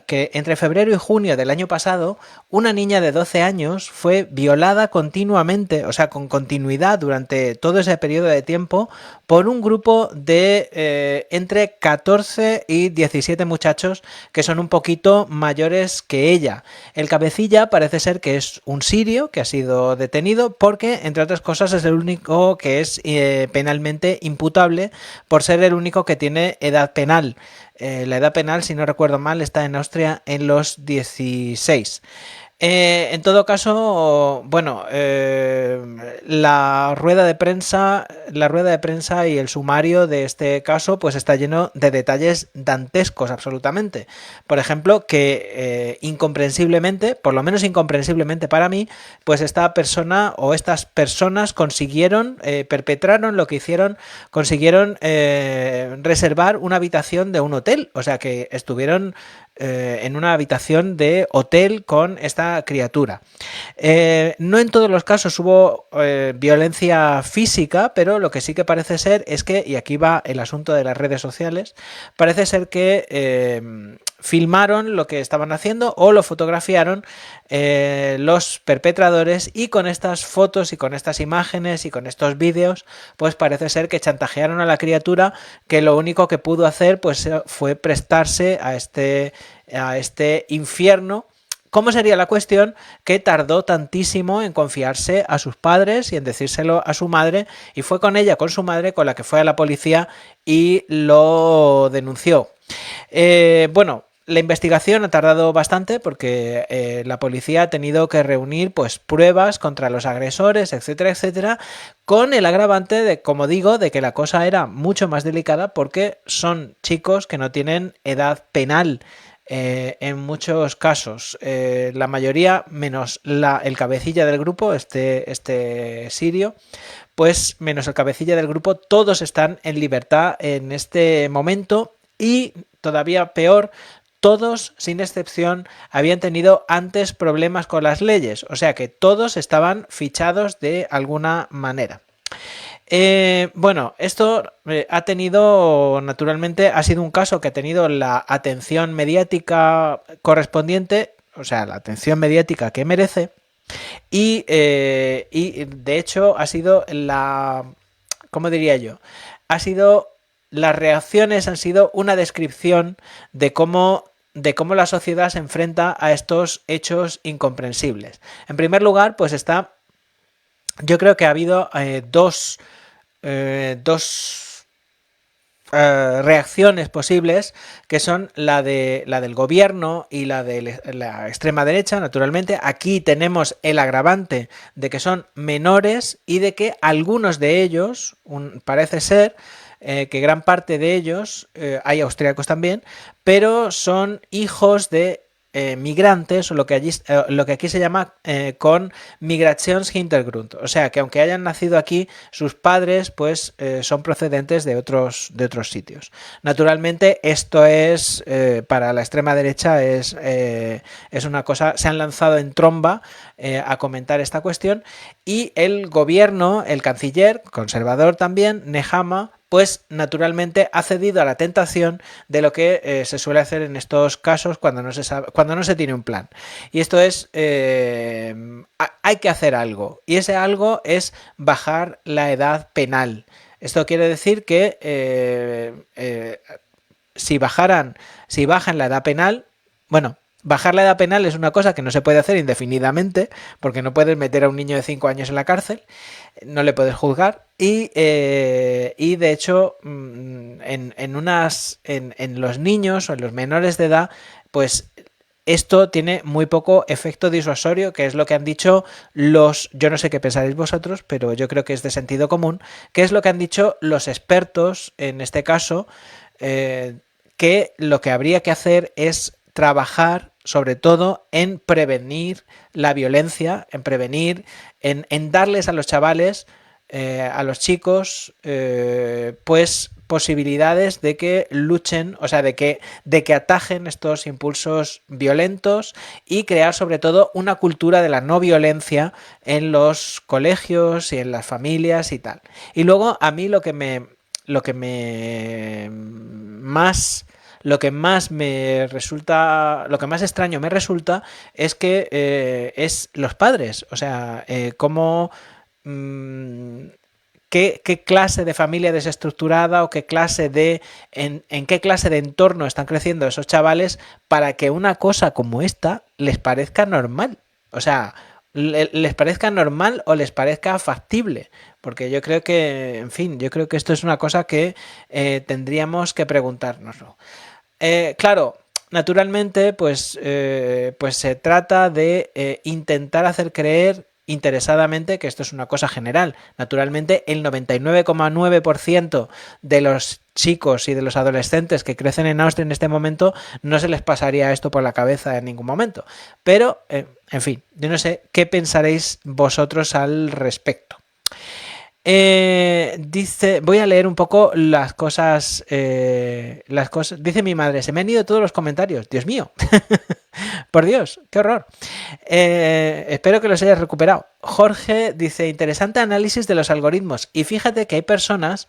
que entre febrero y junio del año pasado una niña de 12 años fue violada continuamente, o sea, con continuidad durante todo ese periodo de tiempo por un grupo de entre 14 y 17 muchachos que son un poquito mayores que ella. El cabecilla parece ser que es un sirio que ha sido detenido porque, entre otras cosas, es el único que es penalmente imputable por ser el único que tiene edad penal. La edad penal, si no recuerdo mal, está en Austria en los 16. En todo caso, bueno, la rueda de prensa y el sumario de este caso pues está lleno de detalles dantescos absolutamente. Por ejemplo, que incomprensiblemente, por lo menos incomprensiblemente para mí, pues esta persona o estas personas perpetraron lo que hicieron, consiguieron reservar una habitación de un hotel, o sea que estuvieron en una habitación de hotel con esta criatura. No en todos los casos hubo violencia física, pero lo que sí que parece ser es que, y aquí va el asunto de las redes sociales, parece ser que filmaron lo que estaban haciendo o lo fotografiaron los perpetradores, y con estas fotos y con estas imágenes y con estos vídeos pues parece ser que chantajearon a la criatura, que lo único que pudo hacer pues fue prestarse a este infierno. ¿Cómo sería la cuestión que tardó tantísimo en confiarse a sus padres y en decírselo a su madre, y fue con su madre, con la que fue a la policía y lo denunció? Bueno, la investigación ha tardado bastante porque la policía ha tenido que reunir pues pruebas contra los agresores, etcétera, etcétera, con el agravante de, como digo, de que la cosa era mucho más delicada porque son chicos que no tienen edad penal. En muchos casos, la mayoría, menos el cabecilla del grupo, este sirio, pues menos el cabecilla del grupo, todos están en libertad en este momento, y todavía peor, todos, sin excepción, habían tenido antes problemas con las leyes, o sea que todos estaban fichados de alguna manera. Bueno, esto naturalmente, ha sido un caso que ha tenido la atención mediática correspondiente, o sea, la atención mediática que merece, y de hecho ha sido ¿cómo diría yo? Las reacciones han sido una descripción de cómo la sociedad se enfrenta a estos hechos incomprensibles. En primer lugar, pues está yo creo que ha habido dos reacciones posibles, que son la del gobierno y la de la extrema derecha, naturalmente. Aquí tenemos el agravante de que son menores y de que algunos de ellos, parece ser que gran parte de ellos, hay austríacos también, pero son hijos de migrantes, o lo que aquí se llama con Migrationshintergrund. O sea, que aunque hayan nacido aquí, sus padres pues son procedentes de otros sitios. Naturalmente, esto es, para la extrema derecha, es una cosa, se han lanzado en tromba a comentar esta cuestión, y el gobierno, el canciller, conservador también, Nehammer, pues naturalmente ha cedido a la tentación de lo que se suele hacer en estos casos cuando no se tiene un plan. Y esto es, hay que hacer algo. Y ese algo es bajar la edad penal. Esto quiere decir que si bajan la edad penal, bueno, bajar la edad penal es una cosa que no se puede hacer indefinidamente, porque no puedes meter a un niño de 5 años en la cárcel, no le puedes juzgar, y de hecho en los niños o en los menores de edad, pues esto tiene muy poco efecto disuasorio, que es lo que han dicho yo no sé qué pensaréis vosotros, pero yo creo que es de sentido común, que es lo que han dicho los expertos en este caso, que lo que habría que hacer es trabajar sobre todo en prevenir la violencia, en prevenir, en darles a los chavales, a los chicos, pues posibilidades de que luchen, o sea, de que atajen estos impulsos violentos, y crear sobre todo una cultura de la no violencia en los colegios y en las familias y tal. Y luego a mí lo que más me resulta, lo que más extraño me resulta, es que es los padres, o sea, cómo qué clase de familia desestructurada, o en qué clase de entorno están creciendo esos chavales para que una cosa como esta les parezca normal. O sea, les parezca normal o les parezca factible. Porque yo creo que, en fin, yo creo que esto es una cosa que tendríamos que preguntárnoslo. Claro, naturalmente, pues se trata de intentar hacer creer interesadamente que esto es una cosa general. Naturalmente, el 99,9% de los chicos y de los adolescentes que crecen en Austria en este momento no se les pasaría esto por la cabeza en ningún momento. Pero, en fin, yo no sé qué pensaréis vosotros al respecto. Dice, voy a leer un poco las cosas. Dice mi madre, se me han ido todos los comentarios. Dios mío. Por Dios, qué horror. Espero que los hayas recuperado. Jorge dice, interesante análisis de los algoritmos. Y fíjate que hay personas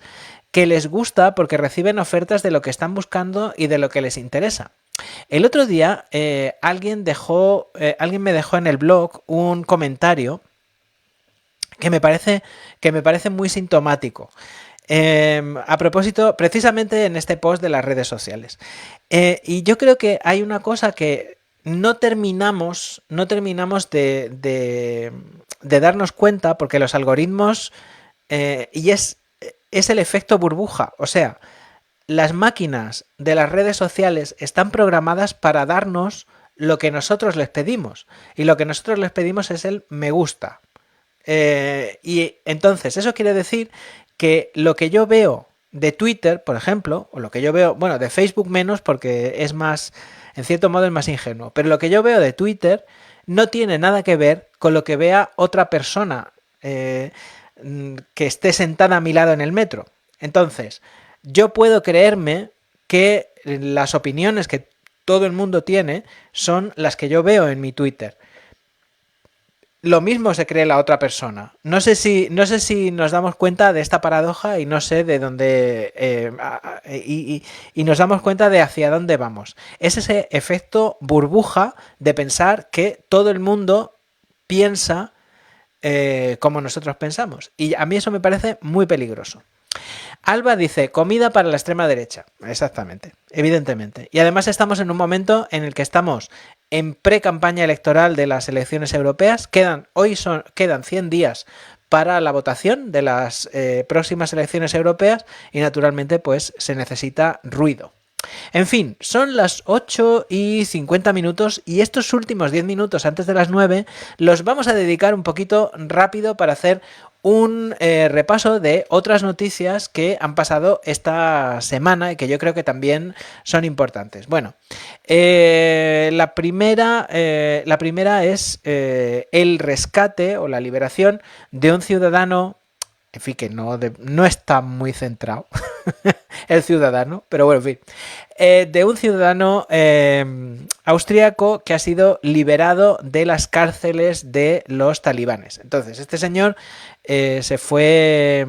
que les gusta porque reciben ofertas de lo que están buscando y de lo que les interesa. El otro día alguien me dejó en el blog un comentario que me parece muy sintomático. A propósito, precisamente en este post de las redes sociales. Y yo creo que hay una cosa que no terminamos de darnos cuenta, porque los algoritmos, y es el efecto burbuja. O sea, las máquinas de las redes sociales están programadas para darnos lo que nosotros les pedimos. Y lo que nosotros les pedimos es el me gusta. Y entonces eso quiere decir que lo que yo veo de Twitter, por ejemplo, o lo que yo veo, bueno, de Facebook menos, porque es más, en cierto modo es más ingenuo, pero lo que yo veo de Twitter no tiene nada que ver con lo que vea otra persona que esté sentada a mi lado en el metro. Entonces, yo puedo creerme que las opiniones que todo el mundo tiene son las que yo veo en mi Twitter. Lo mismo se cree la otra persona. No sé si nos damos cuenta de esta paradoja, y no sé de dónde y nos damos cuenta de hacia dónde vamos. Es ese efecto burbuja de pensar que todo el mundo piensa como nosotros pensamos. Y a mí eso me parece muy peligroso. Alba dice, comida para la extrema derecha. Exactamente, evidentemente. Y además estamos en un momento en el que estamos en pre-campaña electoral de las elecciones europeas. Quedan 100 días para la votación de las próximas elecciones europeas y naturalmente pues se necesita ruido. En fin, son las 8:50 y estos últimos 10 minutos antes de las 9 los vamos a dedicar un poquito rápido para hacer un repaso de otras noticias que han pasado esta semana y que yo creo que también son importantes. Bueno, la primera es el rescate o la liberación de un ciudadano, en fin, que no está muy centrado el ciudadano, pero bueno, en fin, de un ciudadano austriaco que ha sido liberado de las cárceles de los talibanes. Entonces, este señor se fue,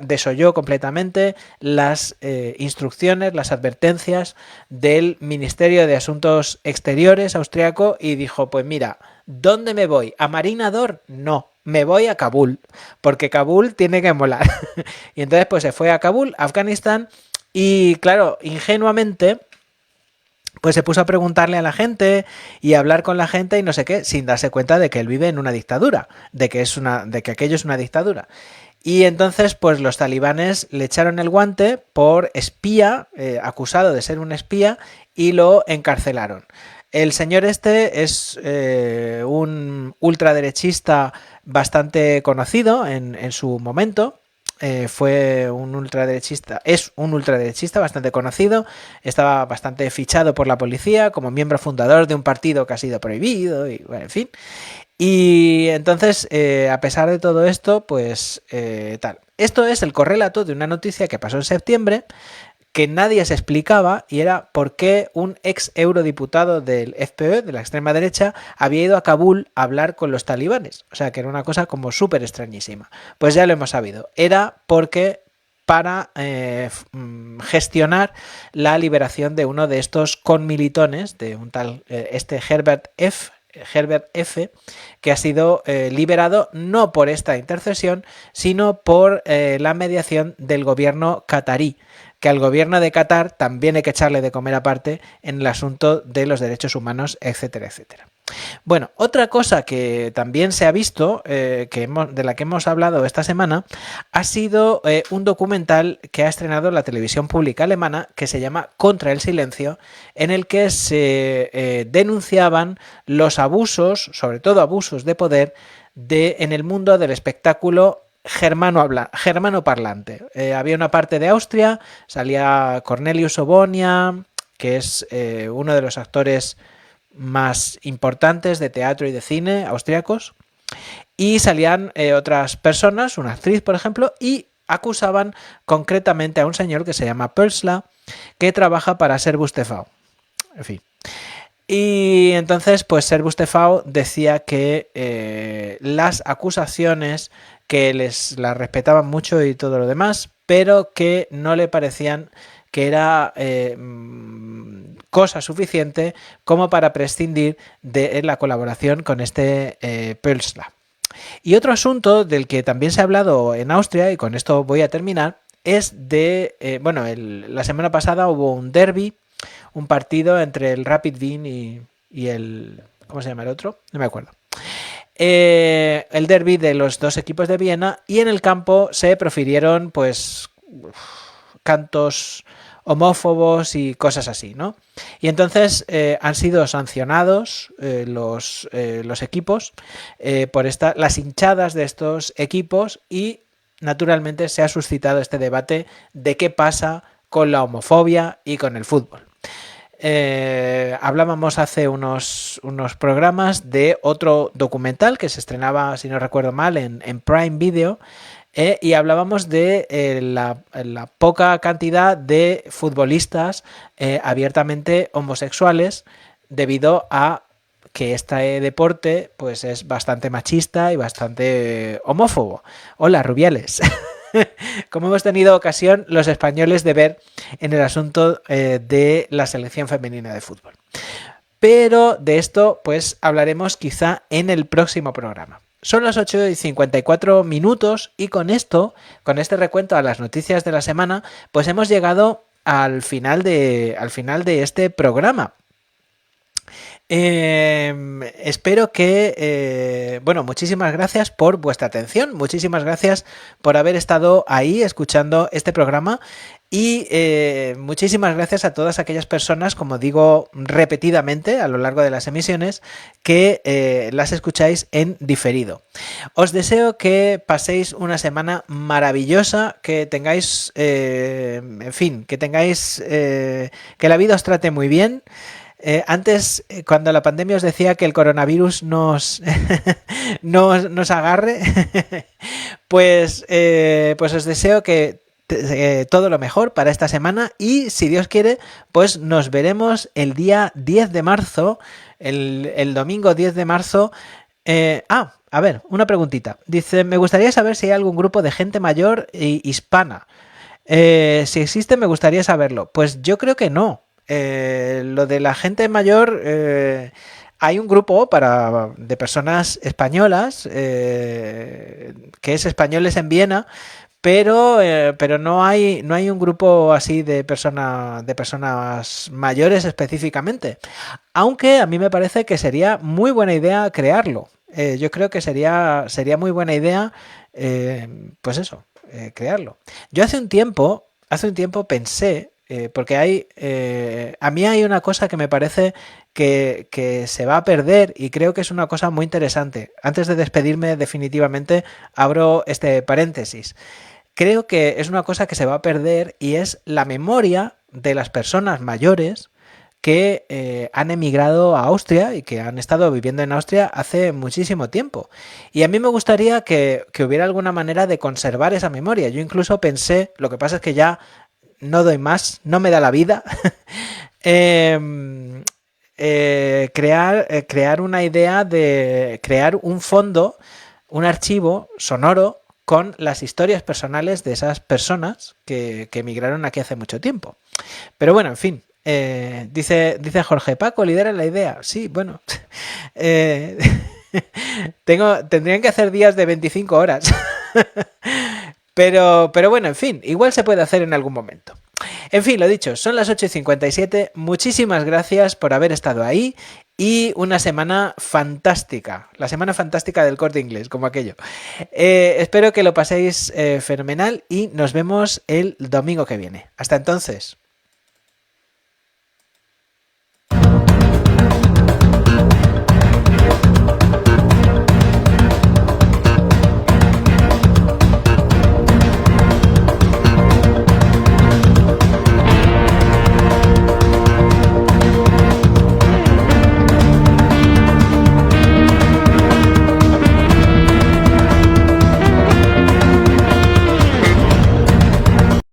desoyó completamente las instrucciones, las advertencias del Ministerio de Asuntos Exteriores austriaco y dijo, pues mira, ¿dónde me voy? ¿A Marinador? No, me voy a Kabul, porque Kabul tiene que molar. Y entonces pues se fue a Kabul, Afganistán, y claro, ingenuamente pues se puso a preguntarle a la gente y a hablar con la gente y no sé qué, sin darse cuenta de que él vive en una dictadura, de que aquello es una dictadura. Y entonces, pues los talibanes le echaron el guante por espía, acusado de ser un espía, y lo encarcelaron. El señor este es un ultraderechista bastante conocido en su momento. Fue un ultraderechista, es un ultraderechista bastante conocido, estaba bastante fichado por la policía como miembro fundador de un partido que ha sido prohibido y bueno, en fin. Y entonces, a pesar de todo esto, pues tal. Esto es el correlato de una noticia que pasó en septiembre que nadie se explicaba y era por qué un ex eurodiputado del FPÖ, de la extrema derecha, había ido a Kabul a hablar con los talibanes. O sea, que era una cosa como súper extrañísima. Pues ya lo hemos sabido. Era porque para gestionar la liberación de uno de estos conmilitones, de un tal Herbert F., que ha sido liberado no por esta intercesión, sino por la mediación del gobierno catarí, que al gobierno de Qatar también hay que echarle de comer aparte en el asunto de los derechos humanos, etcétera, etcétera. Bueno, otra cosa que también se ha visto, de la que hemos hablado esta semana, ha sido un documental que ha estrenado la televisión pública alemana que se llama Contra el silencio, en el que se denunciaban los abusos, sobre todo abusos de poder, en el mundo del espectáculo germano parlante. Había una parte de Austria, salía Cornelius Obonia, que es uno de los actores más importantes de teatro y de cine austriacos, y salían otras personas, una actriz por ejemplo, y acusaban concretamente a un señor que se llama Pölsla, que trabaja para Servus TV. En fin. Y entonces, pues Servus TV decía que las acusaciones, que las respetaban mucho y todo lo demás, pero que no le parecían que era cosa suficiente como para prescindir de la colaboración con este Pölsla. Y otro asunto del que también se ha hablado en Austria, y con esto voy a terminar, es de, la semana pasada hubo un derbi, un partido entre el Rapid Wien y el, ¿cómo se llama el otro? No me acuerdo. El derbi de los dos equipos de Viena, y en el campo se profirieron pues cantos homófobos y cosas así, ¿no? Y entonces han sido sancionados los equipos por las hinchadas de estos equipos, y naturalmente se ha suscitado este debate de qué pasa con la homofobia y con el fútbol. Hablábamos hace unos programas de otro documental que se estrenaba, si no recuerdo mal, en Prime Video, y hablábamos de la poca cantidad de futbolistas abiertamente homosexuales, debido a que este deporte pues es bastante machista y bastante homófobo. Hola, Rubiales. Como hemos tenido ocasión los españoles de ver en el asunto de la selección femenina de fútbol. Pero de esto pues hablaremos quizá en el próximo programa. Son las 8:54 y con este recuento a las noticias de la semana, pues hemos llegado al final de este programa. Espero que, bueno, muchísimas gracias por vuestra atención, muchísimas gracias por haber estado ahí escuchando este programa y muchísimas gracias a todas aquellas personas, como digo repetidamente a lo largo de las emisiones, que las escucháis en diferido. Os deseo que paséis una semana maravillosa, que tengáis, en fin, que tengáis, que la vida os trate muy bien. Antes, cuando la pandemia os decía que el coronavirus nos agarre, pues os deseo que todo lo mejor para esta semana y si Dios quiere, pues nos veremos el día 10 de marzo, el domingo 10 de marzo. A ver, una preguntita. Dice, me gustaría saber si hay algún grupo de gente mayor e hispana. Si existe, me gustaría saberlo. Pues yo creo que no. Lo de la gente mayor, hay un grupo de personas españolas, que es Españoles en Viena, pero no hay un grupo así de personas mayores específicamente. Aunque a mí me parece que sería muy buena idea crearlo. Yo creo que sería muy buena idea, pues eso, crearlo. Yo hace un tiempo pensé, porque a mí hay una cosa que me parece que se va a perder y creo que es una cosa muy interesante. Antes de despedirme definitivamente, abro este paréntesis. Creo que es una cosa que se va a perder y es la memoria de las personas mayores que han emigrado a Austria y que han estado viviendo en Austria hace muchísimo tiempo. Y a mí me gustaría que hubiera alguna manera de conservar esa memoria. Yo incluso pensé, lo que pasa es que ya no doy más, no me da la vida, crear una idea de crear un fondo, un archivo sonoro con las historias personales de esas personas que emigraron aquí hace mucho tiempo. Pero bueno, en fin, dice Jorge, Paco, lidera la idea. Sí, bueno, eh, tendrían que hacer días de 25 horas. Pero bueno, en fin, igual se puede hacer en algún momento. En fin, lo dicho, son las 8:57. Muchísimas gracias por haber estado ahí y una semana fantástica. La semana fantástica del Corte Inglés, como aquello. Espero que lo paséis fenomenal y nos vemos el domingo que viene. Hasta entonces.